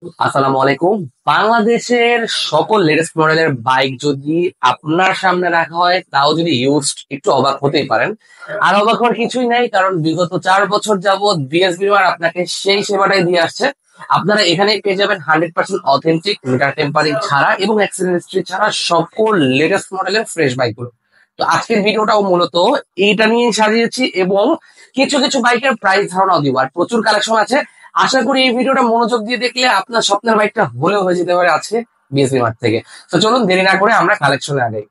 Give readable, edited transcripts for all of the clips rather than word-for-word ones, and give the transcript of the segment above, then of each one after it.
আসসালামু আলাইকুম। বাংলাদেশের সকল লেটেস্ট মডেলের বাইক যদি আপনার সামনে রাখা হয়, তাও যদি ইউজড, একটু অবাক হতেই পারেন। আর অবাক হওয়ার কিছুই নাই, কারণ বিগত 4 বছর যাবত বিএসবি আপনাকে সেই সেবাটাই দিয়ে আসছে। আপনারা এখানে পেয়ে যাবেন 100% অথেন্টিক, মিটার টেম্পারিং ছাড়া এবং অ্যাক্সিডেন্ট হিস্ট্রি ছাড়া সকল লেটেস্ট মডেলের ফ্রেশ বাইকগুলো। তো আজকের ভিডিওটাও মূলত এইটা নিয়ে সাজিয়েছি এবং কিছু কিছু বাইকের প্রাইস ধারণাও দিব, আর প্রচুর কালেকশন আছে। আশা করি এই ভিডিওটা মনোযোগ দিয়ে দেখলে আপনার স্বপ্নের বাইকটা হলেও হয়ে যেতে পারে আজকে বিএসবি মার্ট থেকে। তো চলুন দেরি না করে আমরা কালেকশনে আগাই।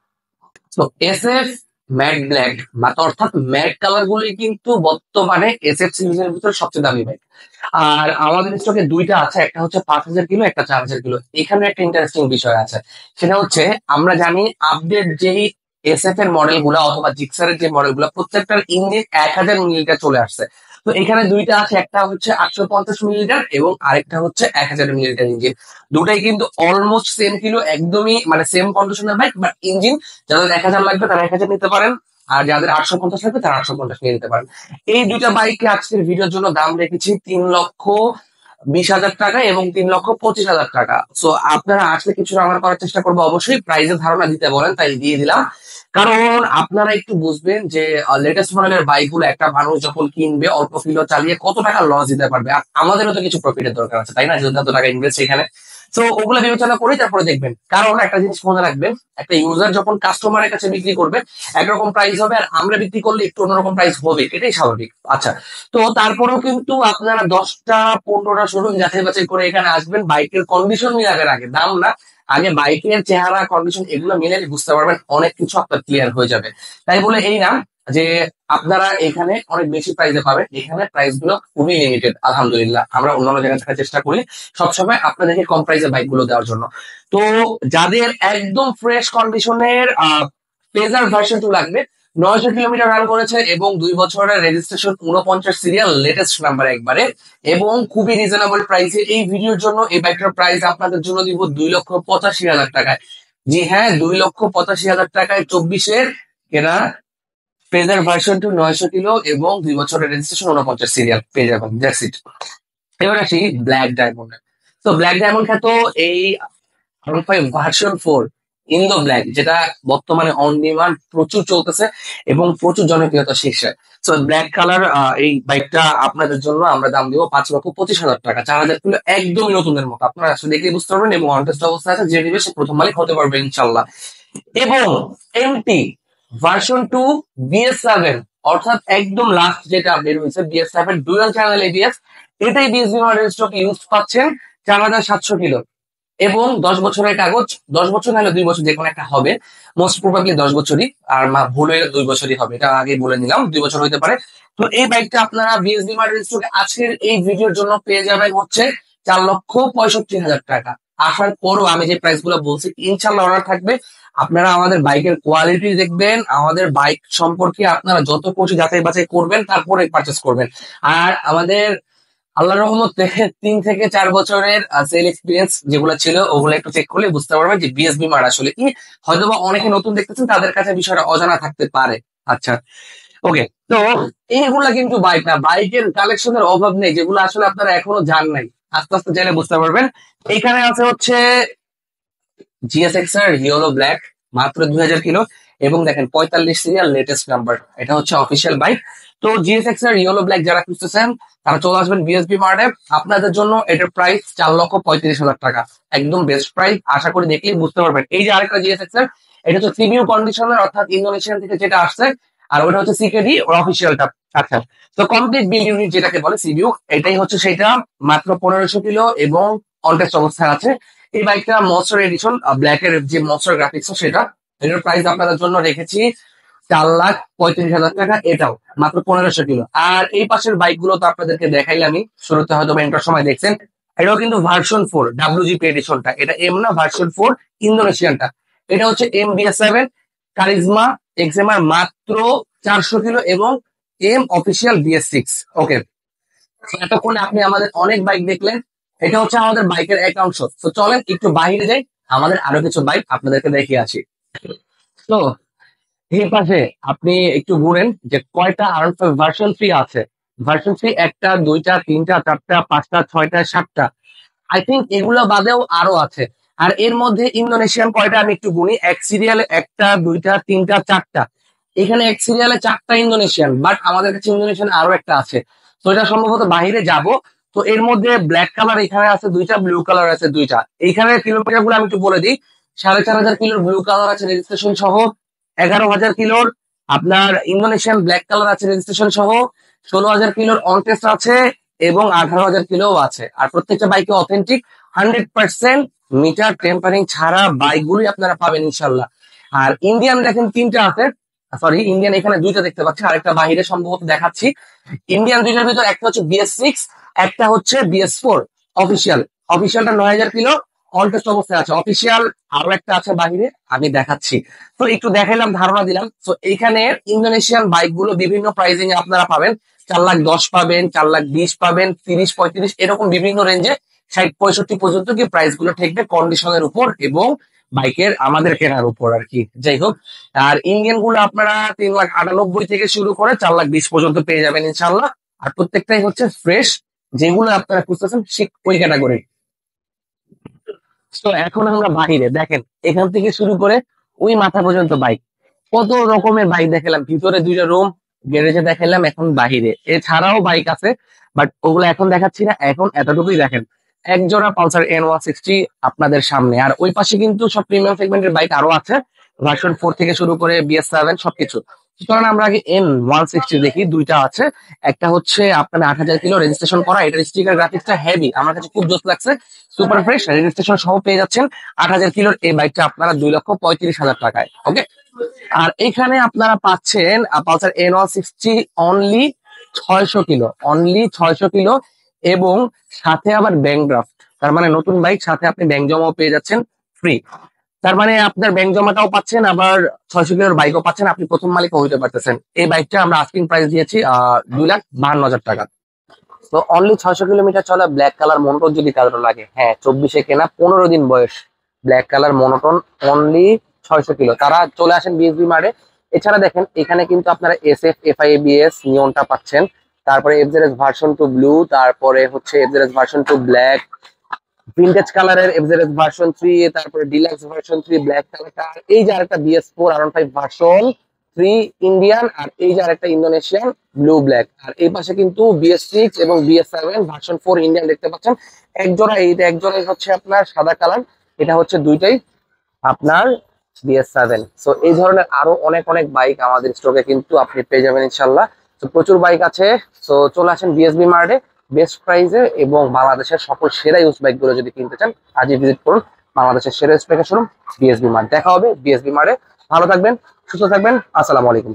তো এসএফ ম্যাট ব্ল্যাক, অর্থাৎ ম্যাট কালার গুলোই কিন্তু বর্তমানে এসএফ সিরিজের ভিতরে সবচেয়ে দামি বাইক। আর আমাদের স্টকে দুইটা আছে, একটা হচ্ছে 5,000 কিলো, একটা 4,000 কিলো। এখানে একটা ইন্টারেস্টিং বিষয় আছে, সেটা হচ্ছে আমরা জানি আপডেট যেই এসএফ এর মডেল গুলা অথবা জিক্সারের যে মডেল গুলা, প্রত্যেকটার ইঞ্জিন 1,000 মিলিলিটার চলে আসছে। তো এখানে দুইটা আছে, একটা হচ্ছে 850 মিলিলিটার এবং আরেকটা হচ্ছে 1,000 মিলিলিটার ইঞ্জিন। দুটাই কিন্তু অলমোস্ট সেম কিলো, একদমই মানে সেম কন্ডিশনের বাইক, বাট ইঞ্জিন যাদের 1,000 লাগবে তারা 1,000 নিতে পারেন, আর যাদের 850 লাগবে তারা 850 নিয়ে নিতে পারেন। এই দুইটা বাইকে আজকের ভিডিওর জন্য দাম রেখেছি 3,20,000 টাকা এবং 3,25,000 টাকা। সো আপনারা আসলে কিছু আমার করার চেষ্টা করবো, অবশ্যই প্রাইজের ধারণা দিতে বলেন, তাই দিয়ে দিলাম। কারণ আপনারা একটু বুঝবেন যে লেটেস্ট মডেলের বাইক গুলো একটা মানুষ যখন কিনবে অল্প কিলো চালিয়ে কত টাকা লস দিতে পারবে, আর আমাদেরও তো কিছু প্রফিটের দরকার আছে, তাই না? যেহেতু এত টাকা ইনভেস্ট এখানে। তো ওগুলো বিবেচনা করে তারপরে দেখবেন, কারণ একটা জিনিস মনে রাখবেন, একটা ইউজার যখন কাস্টমারের কাছে বিক্রি করবে একরকম প্রাইস হবে, আর আমরা বিক্রি করলে একটু অন্যরকম প্রাইস হবে, এটাই স্বাভাবিক। আচ্ছা, তো তারপরেও কিন্তু আপনারা 10টা 15টা শোরুম যাচাই বাছাই করে এখানে আসবেন, বাইকের কন্ডিশন মিলাবেন, আগে দাম না, আগে বাইকের চেহারা কন্ডিশন এগুলো মিলে বুঝতে পারবেন, অনেক কিছু আপনার ক্লিয়ার হয়ে যাবে। তাই বলে এই না যে আপনারা এখানে অনেক বেশি প্রাইসে পাবেন, এখানে প্রাইস গুলো খুবই লিমিটেড। আলহামদুলিল্লাহ, আমরা অন্যান্য জায়গায় থাকার চেষ্টা করি সবসময় আপনাদেরকে কম প্রাইসে বাইক গুলো দেওয়ার জন্য। তো যাদের একদম ফ্রেশ কন্ডিশনের প্লেজার ভার্সন 2 লাগবে, 900 কিলোমিটার রান করেছে এবং 2 বছরের রেজিস্ট্রেশন, 49 সিরিয়াল, লেটেস্ট নাম্বার একবারে, এবং খুবই রিজনেবল প্রাইসে, এই ভিডিওর জন্য এই বাইকটার প্রাইস আপনাদের জন্য দিব 2,85,000 টাকায়। জি হ্যাঁ, 2,85,000 টাকায় 24-এর কেনা প্লেজার ভার্সন 2, 900 কিলো এবং 2 বছরের রেজিস্ট্রেশন, 49 সিরিয়াল পেয়ে যাবেন। That's it. এবার আসি ব্ল্যাক ডায়মন্ড। তো ব্ল্যাক ডায়মন্ড খ্যাত এই ভার্সন 4 ইন্দো ব্ল্যাক, যেটা বর্তমানে অন ডিমান্ড প্রচুর চলতেছে এবং প্রচুর জনপ্রিয়তা শীর্ষে। তো ব্ল্যাক কালার এই বাইকটা আপনাদের জন্য আমরা দাম দিব 5,25,000 টাকা। 4,000 কিলো, একদমই নতুনের মতো, আপনারা আসলে দেখে বুঝতে পারবেন, এবং অনটেস্ট অবস্থা আছে, যে নিবে সে প্রথম মালিক হতে পারবে ইনশাল্লাহ। এবং এমটি ভার্সন 2 BS7, অর্থাৎ একদম লাস্ট যেটা বের হয়েছে BS7 ডুয়াল চ্যানেল এবিএস, এটাই বিএসবি মডেল স্টক ইউজ পাচ্ছেন 4,700 কিলো এবং 10 বছরের কাগজ। 10 বছর নাহলে 2 বছর, যে কোনো একটা হবে, মোস্ট প্রবাবলি 10 বছরই, আর ভুল হয়ে 2 বছরই হবে, এটা আগে বলে নিলাম, 2 বছর হতে পারে। তো এই বাইকটা আপনারা বিএসবি মডেল স্টকে আজকের এই ভিডিওর জন্য পেয়ে যাবেন হচ্ছে 4,65,000 টাকা। আসার পরও আমি যে প্রাইস গুলো বলছি ইনশাল্লাহ অনার থাকবে। আপনারা আমাদের বাইকের কোয়ালিটি দেখবেন, আমাদের বাইক সম্পর্কে আপনারা যত খুশি যাচাই বাছাই করবেন, তারপরে পারচেস করবেন। আর আমাদের আল্লাহর রহমতে 3 থেকে 4 বছরের সেল এক্সপিরিয়েন্স যেগুলো ছিল, ওগুলো একটু চেক করলে বুঝতে পারবেন যে বিএসবি মার্ট আসলে কি। হয়তোবা অনেকে নতুন দেখতেছেন, তাদের কাছে বিষয়টা অজানা থাকতে পারে। আচ্ছা, ওকে। তো এইগুলা কিন্তু বাইক না, বাইকের কালেকশনের অভাব নেই, যেগুলো আসলে আপনারা এখনো জান নাই, আস্তে আস্তে চাইলে বুঝতে পারবেন। এইখানে আছে হচ্ছে জিএসএক্স এর ইয়েলো ব্ল্যাক, মাত্র 2,000 কিলো এবং দেখেন 45 সিরিয়াল, লেটেস্ট নাম্বার, এটা হচ্ছে অফিসিয়াল বাইক। তো জিএসএক্স এর ইয়েলো ব্ল্যাক যারা খুঁজতেছেন তারা চলে আসবেন বিএসবি মার্টে। আপনাদের জন্য এটার প্রাইস 4,35,000 টাকা, একদম বেস্ট প্রাইস। আশা করি দেখলেই বুঝতে পারবেন। এই যে আরেকটা জিএসএক্স এর, এটা হচ্ছে সিবিইউ কন্ডিশনার, অর্থাৎ ইন্দোনেশিয়ান থেকে যেটা আসছে, আর ওটা হচ্ছে সিকেডি ওর অফিসিয়ালটা। আচ্ছা, তো কমপ্লিট বিল্ড ইউনিট যেটাকে বলে সিবিইউ, এটাই হচ্ছে সেটা, মাত্র 1,500 কিলো এবং অনটেস্ট অবস্থায় আছে। এই বাইকটা মনস্টার এডিশন, ব্ল্যাক এর যে মনস্টার গ্রাফিক্স সেটা, এটার প্রাইস আপনাদের জন্য রেখেছি 4,35,000 টাকা, এটাও মাত্র 1,500 কিলো। আর এই পাশের বাইক গুলো তো আপনাদেরকে দেখাইলাম, আমি শুরুতে হয়তো এন্টার সময় দেখছেন, এটাও কিন্তু ভার্সন 4 ডাব্লিউজিপি এডিশনটা, এটা এম না, ভার্সন 4 ইন্দোনেশিয়ানটা। এটা হচ্ছে MBS7 কারিজমা এক্সএমআর, মাত্র 400 কিলো এবং এম অফিসিয়াল BS6। ওকে, এতক্ষণে আপনি আমাদের অনেক বাইক দেখলেন, এটা হচ্ছে আমাদের বাইকের এক অংশ। তো চলেন একটু বাইরে যাই, আমাদের আরো কিছু বাইক আপনাদেরকে দেখিয়ে আছি। তো এই পাশে আপনি একটু ঘুরেন যে কয়টা ভার্সন 3 আছে। ভার্সন 3 একটা, দুইটা, তিনটা, চারটা, পাঁচটা, ছয়টা, সাতটা, আই থিঙ্ক এগুলো বাদেও আরো আছে। আর এর মধ্যে ইন্দোনেশিয়ান কয়টা আমি একটু গুনি, এক সিরিয়ালে একটা, দুইটা, তিনটা, চারটা। এখানে এক সিরিয়ালে চারটা ইন্দোনেশিয়ান, বাট আমাদের কাছে ইন্দোনেশিয়ান আরো একটা আছে। তো এটা সম্ভবত বাইরে যাব। তো এর মধ্যে ব্ল্যাক কালার এখানে আছে দুইটা, ব্লু কালার আছে দুইটা। এইখানে কিলোমিটার গুলো আমি একটু বলে দিই। 4,500 কিলোর ব্লু কালার আছে রেজিস্ট্রেশন সহ, 11,000 কিলোর আপনার ইন্দোনেশিয়ান ব্ল্যাক কালার আছে রেজিস্ট্রেশন সহ, 16,000 কিলোর অন টেস্ট আছে, এবং 18,000 কিলো আছে। আর প্রত্যেকটা বাইকে অথেন্টিক 100% মিটার টেম্পারিং ছাড়া বাইকগুলোই আপনারা পাবেন ইনশাল্লাহ। আর ইন্ডিয়ান দেখেন তিনটা আছে, সরি ইন্ডিয়ান এখানে দুইটা দেখতে পাচ্ছি, আরেকটা বাহিরে সম্ভবত দেখাচ্ছি। ইন্ডিয়ান দুইটার ভিতর একটা হচ্ছে BS6, একটা হচ্ছে BS4 অফিসিয়াল। অফিসিয়ালটা 9,000 কিলো অন টেস্ট অবস্থায় আছে। অফিসিয়াল আরো একটা আছে বাহিরে, আমি দেখাচ্ছি। তো একটু দেখাইলাম, ধারণা দিলাম। তো এখানে ইন্দোনেশিয়ান বাইক গুলো বিভিন্ন প্রাইসিং এ আপনারা পাবেন। 4,10,000 পাবেন, 4,20,000 পাবেন, 30-35 এরকম বিভিন্ন রেঞ্জে, 60-65 পর্যন্ত কি প্রাইস গুলো থাকবে কন্ডিশনের উপর এবং বাইকের আমাদের কেনার উপর আর কি। যাই হোক, আর ইন্ডিয়ান গুলো আপনারা 3,98,000 থেকে শুরু করে 4,20,000 পর্যন্ত পেয়ে যাবেন ইনশাল্লাহ। আর প্রত্যেকটাই হচ্ছে ফ্রেশ, যেগুলো আপনারা খুঁজতেছেন ঠিক ওই ক্যাটাগরি। তো এখন আমরা বাহিরে দেখেন, এখান থেকে শুরু করে ওই মাথা পর্যন্ত বাইক, কত রকমের বাইক দেখালাম। ভিতরে দুইটা রুম, গ্যারেজে দেখালাম, এখন বাহিরে এছাড়াও বাইক আছে, বাট ওগুলো এখন দেখাচ্ছি না। এখন এতটুকুই দেখেন, এক জোড়া পালসার N160 আপনাদের সামনে। আর ওই পাশে কিন্তু সব প্রিমিয়াম সেগমেন্টের বাইক আরো আছে, ভার্সন 4 থেকে শুরু করে BS7 সবকিছু। সুতরাং আমরা আগে N160 দেখি, দুইটা আছে। একটা হচ্ছে আপনার 8,000 কিলো রেজিস্ট্রেশন করা, এটার স্টিকার গ্রাফিক্সটা হেভি, আমার কাছে খুব জোস লাগছে। সুপার ফ্রেশ রেজিস্ট্রেশন সহ পেয়ে যাচ্ছেন 8,000 কিলোর এই বাইকটা আপনারা 2,35,000 টাকায়। ওকে, আর এখানে আপনারা পাচ্ছেন Pulsar N160 only 600 kilo, only 600 kilo, এবং সাথে আবার ব্যাংক ড্রাফট। তার মানে নতুন বাইক, সাথে আপনি ব্যাংক জমাও পেয়ে যাচ্ছেন ফ্রি। তার মানে আপনার ব্যাংক জমাটাও পাচ্ছেন, আবার 600 কিলোর বাইকও পাচ্ছেন, আপনি প্রথম মালিকও হইতে পারতেছেন। এই বাইকটা আমরা আস্কিং প্রাইস দিয়েছি 2,52,000 টাকা। তো অনলি 600 কিলোমিটার চলা ব্ল্যাক কালার মনোটন যদি কারো লাগে, হ্যাঁ 24-এ কেনা, 15 দিন বয়স, black colour monotone, only 600 kilo, তারা চলে আসেন বিএসবি মার্টে। এছাড়া দেখেন এখানে কিন্তু আপনারা SF FI ABS নিয়নটা পাচ্ছেন, তারপরে FZS ভার্সন 2 ব্লু, তারপরে হচ্ছে FZS ভার্সন 2 ব্ল্যাক, ভিন্টেজ কালারের FZS ভার্সন 3, তারপরে ডিলাক্স ভার্সন 3 ব্ল্যাক কালারটা, আর এই যে আরেকটা BS4 R15 ভার্সন 3 ইন্ডিয়ান, আর এই যে আরেকটা ইন্দোনেশিয়ান ব্লু ব্ল্যাক। আর এই পাশে কিন্তু BS6 এবং BS7 ভার্সন 4 ইন্ডিয়ান দেখতে পাচ্ছেন। এক জোড়া, এইটা এক জোড়াই হচ্ছে আপনার সাদা কালার, এটা হচ্ছে দুইটাই আপনার BS7। সো এই ধরনের আরো অনেক অনেক বাইক আমাদের স্টকে কিন্তু আপনি পেয়ে যাবেন ইনশাল্লাহ। তো প্রচুর বাইক আছে। তো চলে আসেন বিএসবি মার্টে বেস্ট প্রাইসে, এবং বাংলাদেশের সকল সেরা ইউজ বাইক গুলো যদি কিনতে চান আজই ভিজিট করুন বাংলাদেশের সেরা ইউজ বাইকের শোরুম বিএসবি মার্ট। দেখা হবে বিএসবি মার্টে। ভালো থাকবেন, সুস্থ থাকবেন, আসসালামু আলাইকুম।